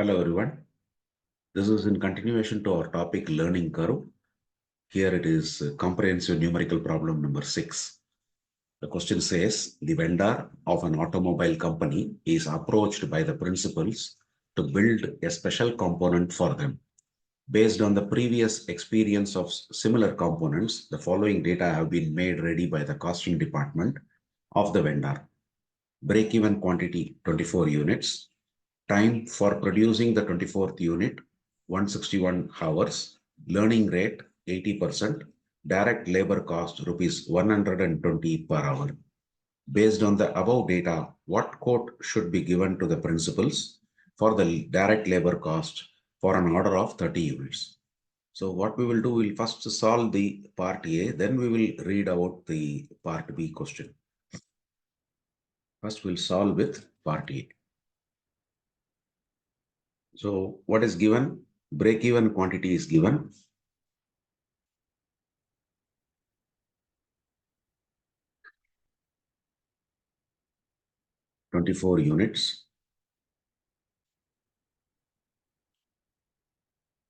Hello everyone. This is in continuation to our topic learning curve. Here it is comprehensive numerical problem number 6. The question says the vendor of an automobile company is approached by the principals to build a special component for them. Based on the previous experience of similar components, the following data have been made ready by the costing department of the vendor. Break-even quantity 24 units. Time for producing the 24th unit, 161 hours. Learning rate, 80%. Direct labor cost, rupees 120 per hour. Based on the above data, what quote should be given to the principals for the direct labor cost for an order of 30 units? So what we will do, we'll first solve the part A, then we will read out the part B question. First, we'll solve with part A. So what is given? Break-even quantity is given. (24 units).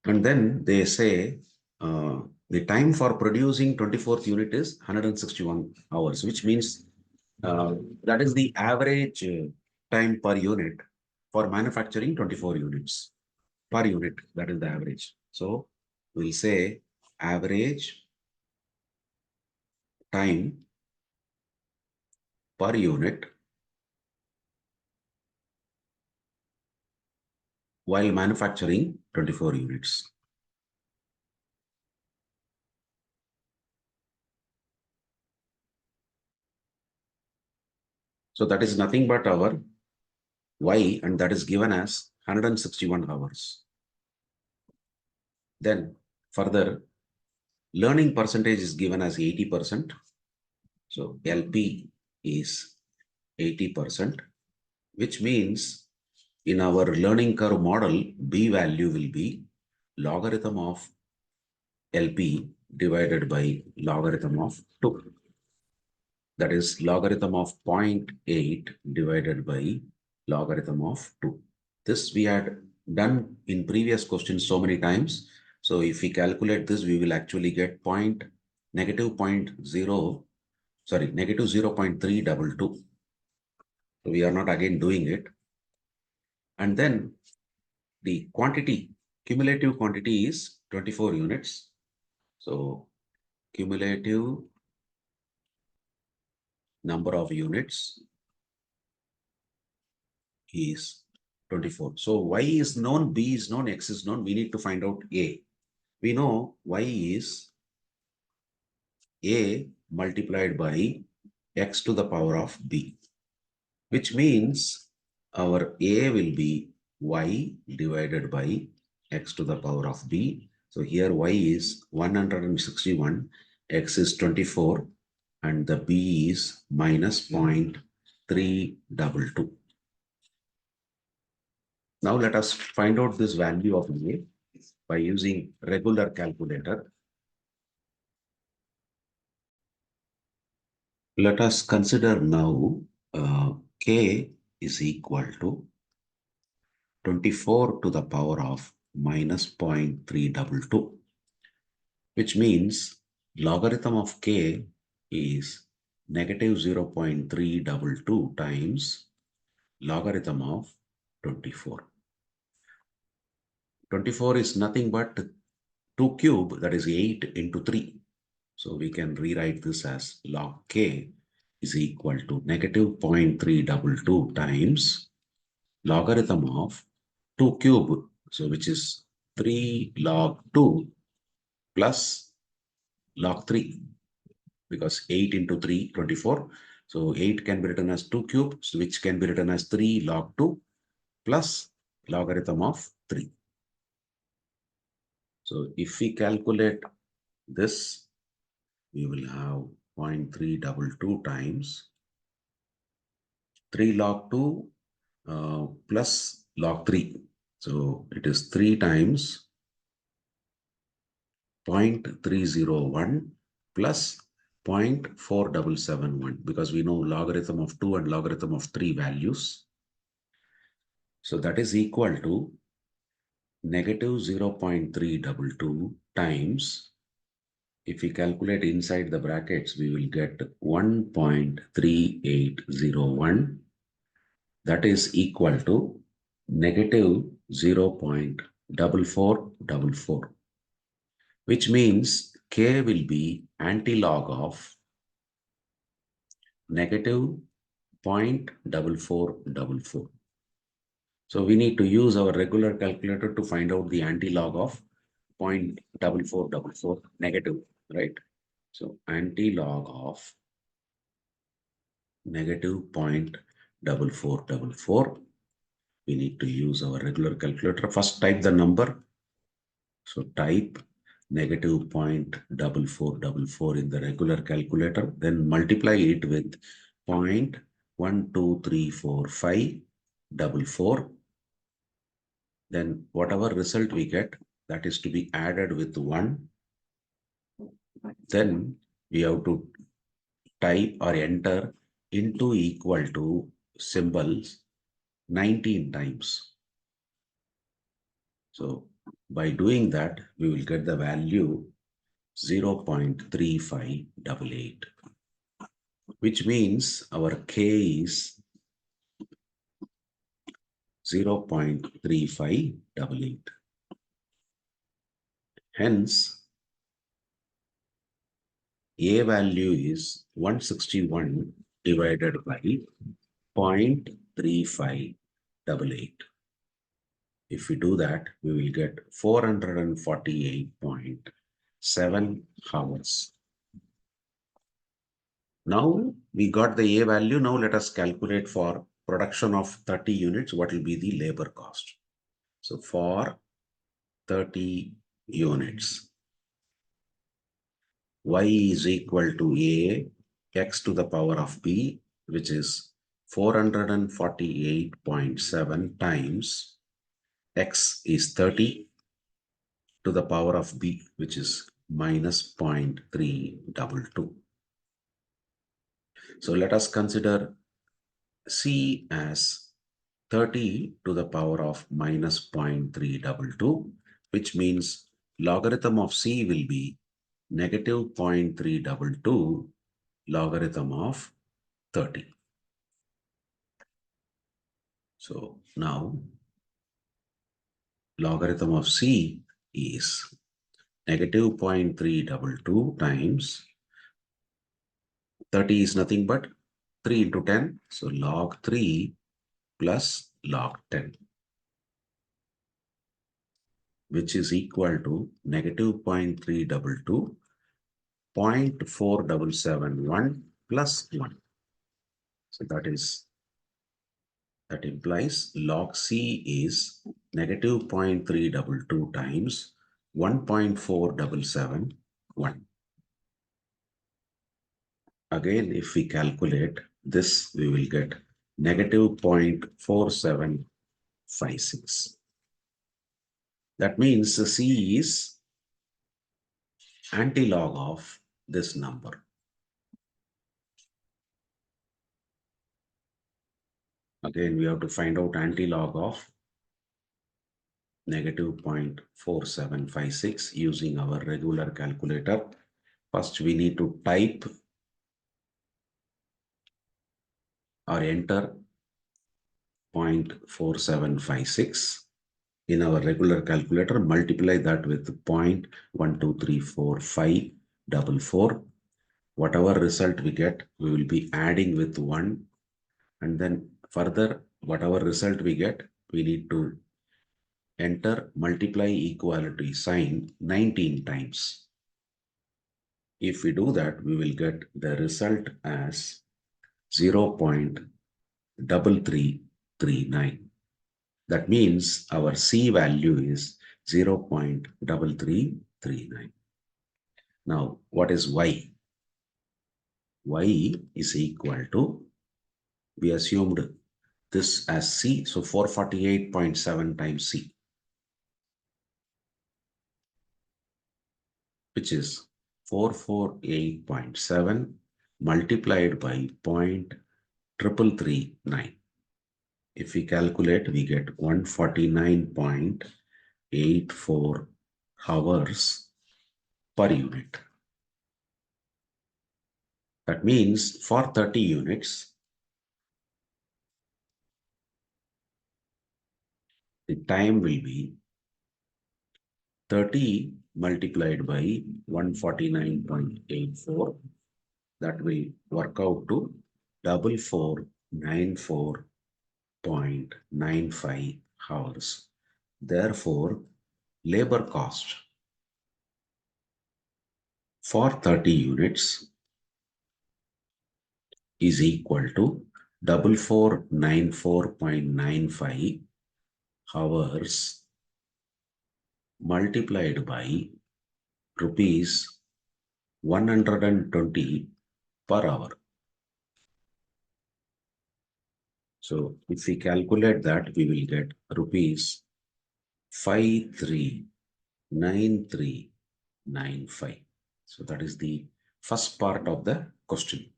And then they say the time for producing 24th unit is 161 hours, which means that is the average time per unit for manufacturing 24 units per unit. That is the average. So we'll say average time per unit while manufacturing 24 units. So that is nothing but our Y, and that is given as 161 hours. Then further, learning percentage is given as 80%. So LP is 80%, which means in our learning curve model, B value will be logarithm of LP divided by logarithm of 2. That is logarithm of 0.8 divided by logarithm of 2. This we had done in previous questions so many times. So if we calculate this, we will actually get negative 0.322. So we are not again doing it. And then the quantity, cumulative quantity is 24 units. So cumulative number of units is 24. So Y is known, B is known, X is known. We need to find out A. We know Y is A multiplied by X to the power of B, which means our A will be Y divided by X to the power of B. So here Y is 161, X is 24, and the B is minus 0.322. Now let us find out this value of A by using regular calculator. Let us consider now K is equal to 24 to the power of minus 0.322, which means logarithm of K is negative 0.322 times logarithm of 24. 24 is nothing but 2 cube, that is 8 into 3. So we can rewrite this as log K is equal to negative 0.322 times logarithm of 2 cube, so which is 3 log 2 plus log 3, because 8 into 3, 24. So 8 can be written as 2 cube, which can be written as 3 log 2 plus logarithm of 3. So if we calculate this, we will have 0.322 times 3 log 2 plus log 3. So it is 3 times 0.301 plus 0.4771, because we know logarithm of 2 and logarithm of 3 values. So that is equal to negative 0.322 times, if we calculate inside the brackets, we will get 1.3801. That is equal to negative 0.4444, which means K will be antilog of negative 0.4444. So we need to use our regular calculator to find out the antilog of 0.4444 negative, right? So antilog of negative 0.4444. We need to use our regular calculator. First type the number. So type negative 0.4444 in the regular calculator, then multiply it with 0.1234544. Then whatever result we get, that is to be added with 1. Then we have to type or enter into equal to symbols 19 times. So by doing that, we will get the value 0.3588, which means our K is 0.3588. Hence, A value is 161 divided by 0.3588. If we do that, we will get 448.7 hours. Now we got the A value. Now let us calculate for production of 30 units, what will be the labor cost. So for 30 units, Y is equal to A, X to the power of B, which is 448.7 times X is 30 to the power of B, which is minus 0.322. So let us consider C as 30 to the power of minus 0.322, which means logarithm of C will be negative 0.322 logarithm of 30. So now logarithm of C is negative 0.322 times 30 is nothing but 3 into 10. So log 3 plus log 10, which is equal to negative 0.322, 0.4771 plus 1. So that implies log C is negative 0.322 times 1.4771. Again, if we calculate this, we will get negative 0.4756. That means the C is antilog of this number. Again, we have to find out antilog of negative 0.4756 using our regular calculator. First, we need to type or enter 0.4756 in our regular calculator, multiply that with 0.1234544. Whatever result we get, we will be adding with 1. And then further, whatever result we get, we need to enter multiply equality sign 19 times. If we do that, we will get the result as 0.3339. That means our C value is 0.3339. Now, what is Y? Y is equal to, we assumed this as C, so 448.7 times C, which is 448.7 multiplied by 0.3339. If we calculate, we get 149.8 0.84 hours per unit. That means for 30 units, the time will be 30 multiplied by 149.84. That will work out to 4494.95 hours. Therefore, labor cost for 30 units is equal to 4494.95 hours multiplied by rupees 120 per hour. So if we calculate that, we will get rupees 539395. So that is the first part of the question.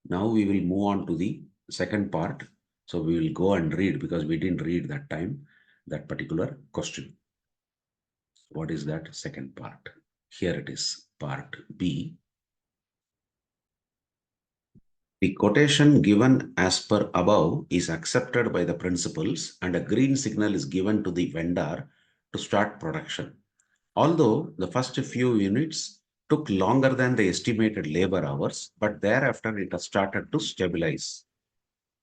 Now we will move on to the second part. So we will go and read, because we didn't read that time, that particular question. What is that second part? Here it is, part B. The quotation given as per above is accepted by the principals and a green signal is given to the vendor to start production. Although the first few units took longer than the estimated labor hours, but thereafter it has started to stabilize.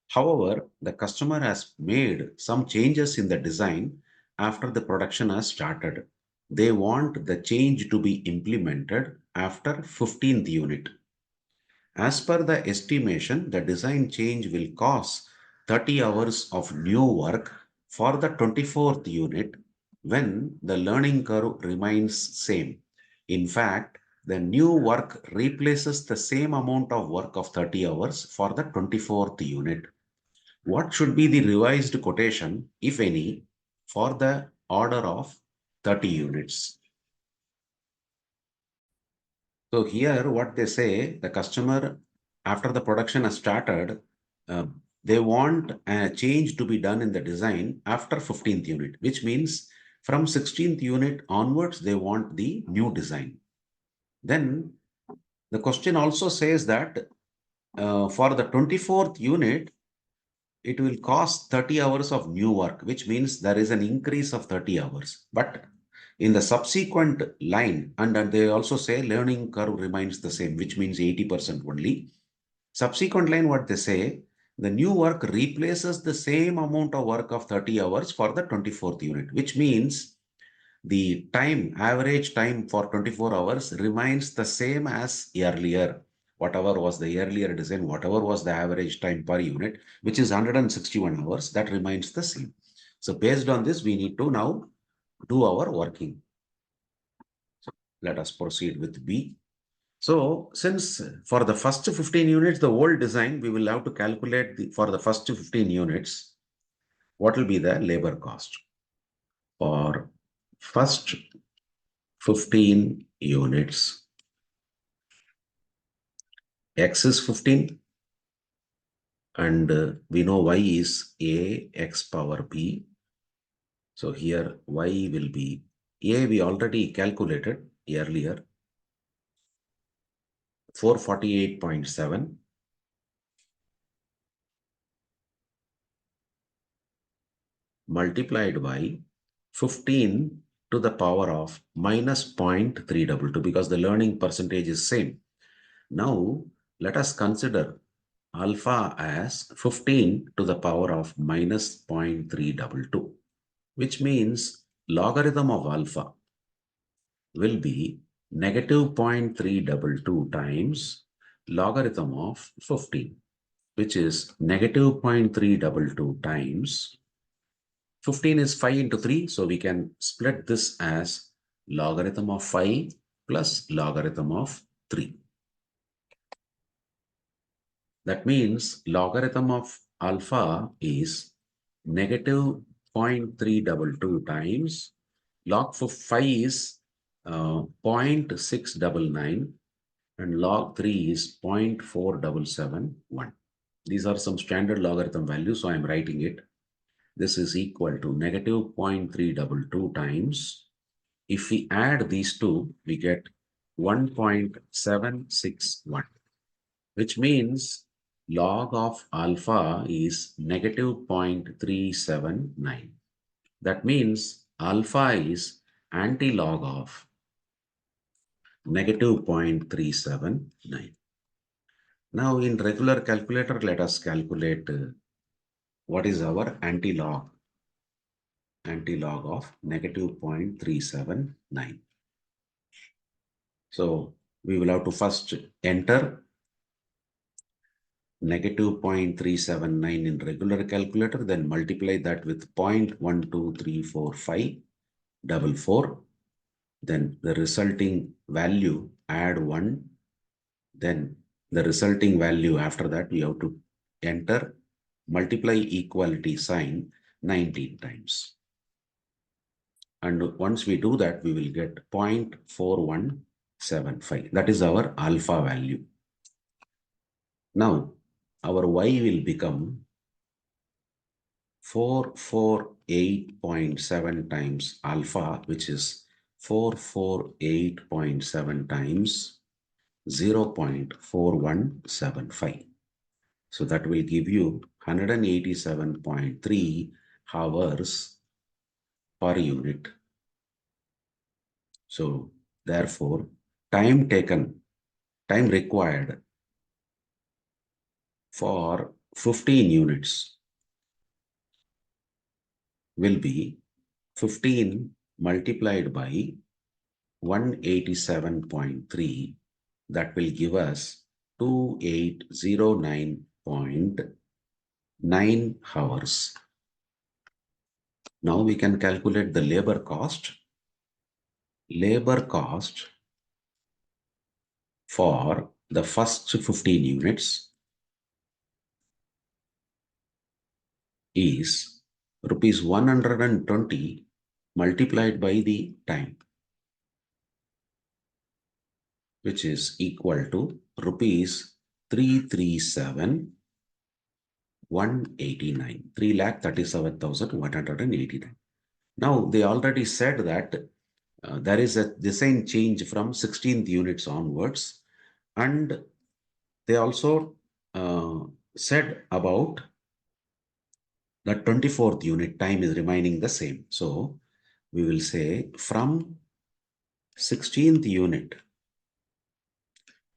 However, the customer has made some changes in the design after the production has started. They want the change to be implemented after 15th unit. As per the estimation, the design change will cause 30 hours of new work for the 24th unit when the learning curve remains same. In fact, the new work replaces the same amount of work of 30 hours for the 24th unit. What should be the revised quotation, if any, for the order of 30 units? So here what they say, the customer, after the production has started, they want a change to be done in the design after 15th unit, which means from 16th unit onwards, they want the new design. Then the question also says that for the 24th unit, it will cost 30 hours of new work, which means there is an increase of 30 hours. But in the subsequent line, and they also say learning curve remains the same, which means 80% only. Subsequent line, what they say, the new work replaces the same amount of work of 30 hours for the 24th unit, which means the time, average time for 24 hours remains the same as earlier. Whatever was the earlier design, whatever was the average time per unit, which is 161 hours, that remains the same. So based on this, we need to now do our working. So let us proceed with B. So since for the first 15 units, the old design, we will have to calculate for the first 15 units, what will be the labor cost for first 15 units. X is 15 and we know y is a x power b. So here y will be a, we already calculated earlier, 448.7 multiplied by 15 to the power of minus 0.322, because the learning percentage is same. Now let us consider alpha as 15 to the power of minus 0.322, which means logarithm of alpha will be negative 0.322 times logarithm of 15, which is negative 0.322 times 15 is 5 into 3. So we can split this as logarithm of 5 plus logarithm of 3. That means logarithm of alpha is negative 0.322 times log for 5 is 0.699 and log 3 is 0.4771. These are some standard logarithm values, so I am writing it. This is equal to negative 0.322 times. If we add these two, we get 1.761, which means log of alpha is negative 0.379. That means alpha is anti-log of negative 0.379. Now in regular calculator, let us calculate what is our anti-log of negative 0.379. So we will have to first enter negative 0.379 in regular calculator, then multiply that with 0.1234544. Then the resulting value, add 1. Then the resulting value after that we have to enter, multiply equality sign 19 times. And once we do that, we will get 0.4175. That is our alpha value. Now, our y will become 448.7 times alpha, which is 448.7 times 0.4175. So that will give you 187.3 hours per unit. So therefore, time required for 15 units will be 15 multiplied by 187.3. That will give us 2809.9 hours. Now we can calculate the labor cost. Labor cost for the first 15 units is rupees 120 multiplied by the time, which is equal to rupees 337,189, 3,37,189. Now they already said that there is a design change from 16th units onwards, and they also said about the 24th unit time is remaining the same. So we will say from 16th unit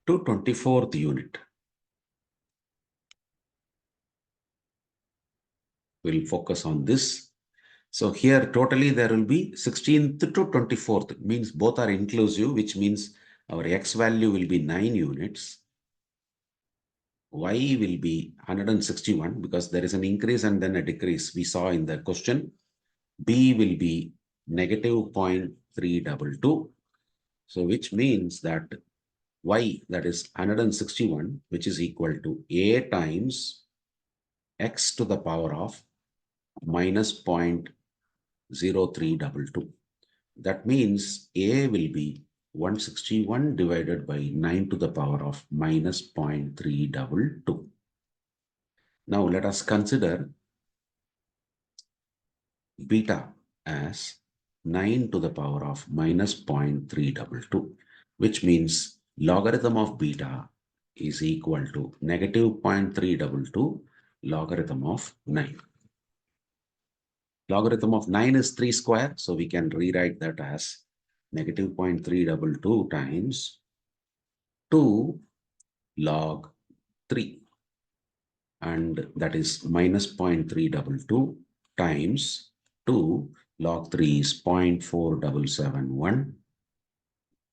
to 24th unit. We'll focus on this. So here totally there will be 16th to 24th, means both are inclusive, which means our X value will be 9 units. Y will be 161 because there is an increase and then a decrease we saw in the question. B will be negative 0.322. So which means that Y, that is 161, which is equal to A times X to the power of minus 0.0322. That means A will be 161 divided by 9 to the power of minus 0.322. Now let us consider beta as 9 to the power of minus 0.322, which means logarithm of beta is equal to negative 0.322 logarithm of 9. Logarithm of 9 is 3 square, so we can rewrite that as negative 0.322 times 2 log 3, and that is minus 0.322 times 2 log 3 is 0.4771.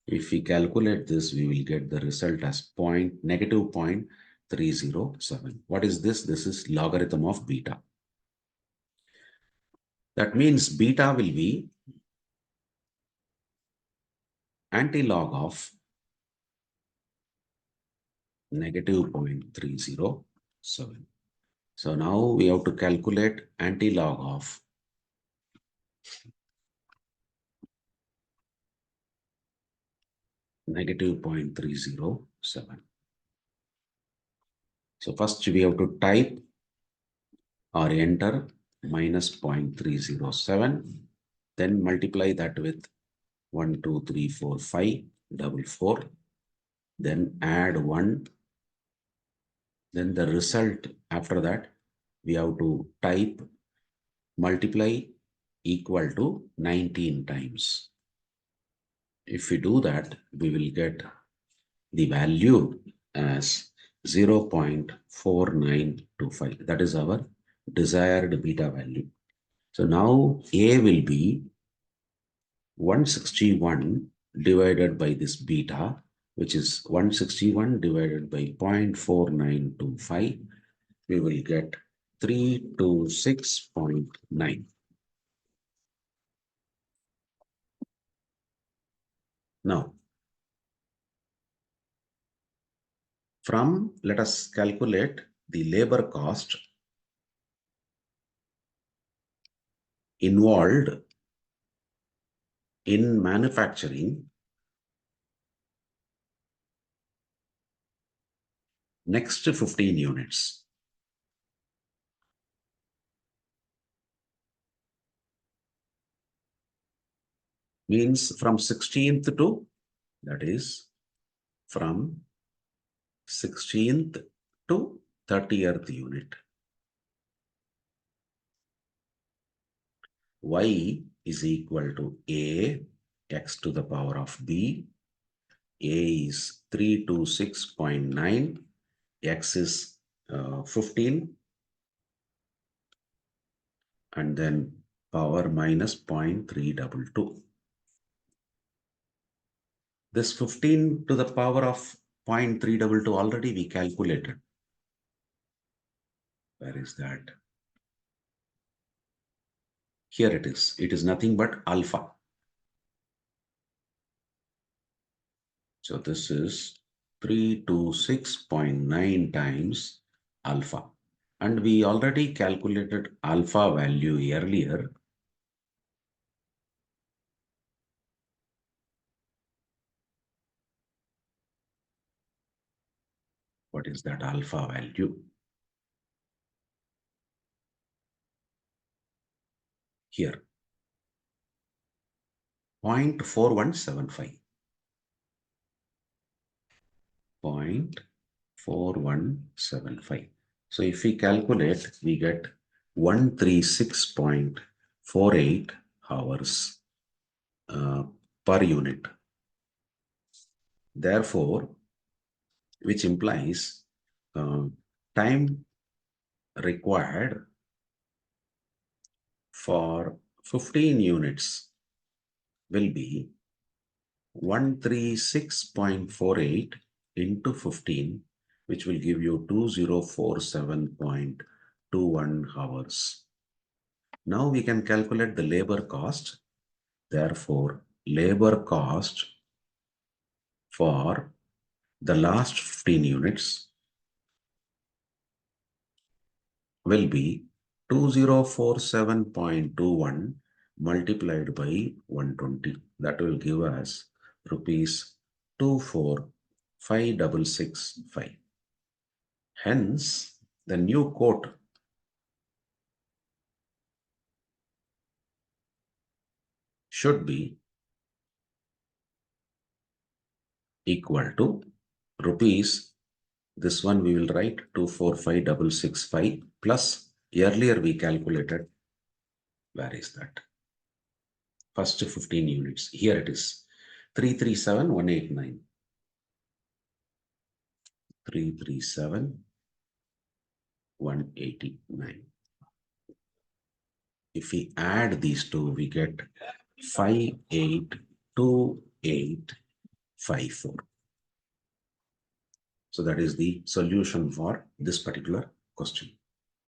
If we calculate this, we will get the result as negative 0.307. What is this? This is logarithm of beta. That means beta will be anti-log of negative 0.307. So now we have to calculate anti-log of negative 0.307. So first we have to type or enter minus 0.307. Then multiply that with 1, 2, 3, 4, 5, 4. Then add 1. Then the result after that, we have to type multiply equal to 19 times. If we do that, we will get the value as 0.4925. That is our desired beta value. So now A will be 161 divided by this beta, which is 161 divided by 0.4925. We will get 326.9. Now, let us calculate the labor cost involved in manufacturing next 15 units. Means from 16th to, that is from 16th to 30th unit. Y is equal to A, x to the power of B. A is 326.9, x is 15, and then power minus 0.322. This 15 to the power of 0.322 already we calculated. Where is that? Here it is. It is nothing but alpha. So this is 326.9 times alpha. And we already calculated alpha value earlier. What is that alpha value? Here. 0.4175. 0.4175. So if we calculate, we get 136.48 hours per unit. Therefore, which implies time required for 15 units will be 136.48 into 15, which will give you 2047.21 hours. Now we can calculate the labor cost. Therefore, labor cost for the last 15 units will be 2047.21 multiplied by 120. That will give us rupees 245665. Hence, the new quote should be equal to rupees. This one we will write 245665 plus earlier we calculated. Where is that? First 15 units. Here it is. 337189. 337189. If we add these two, we get 582854. So that is the solution for this particular question.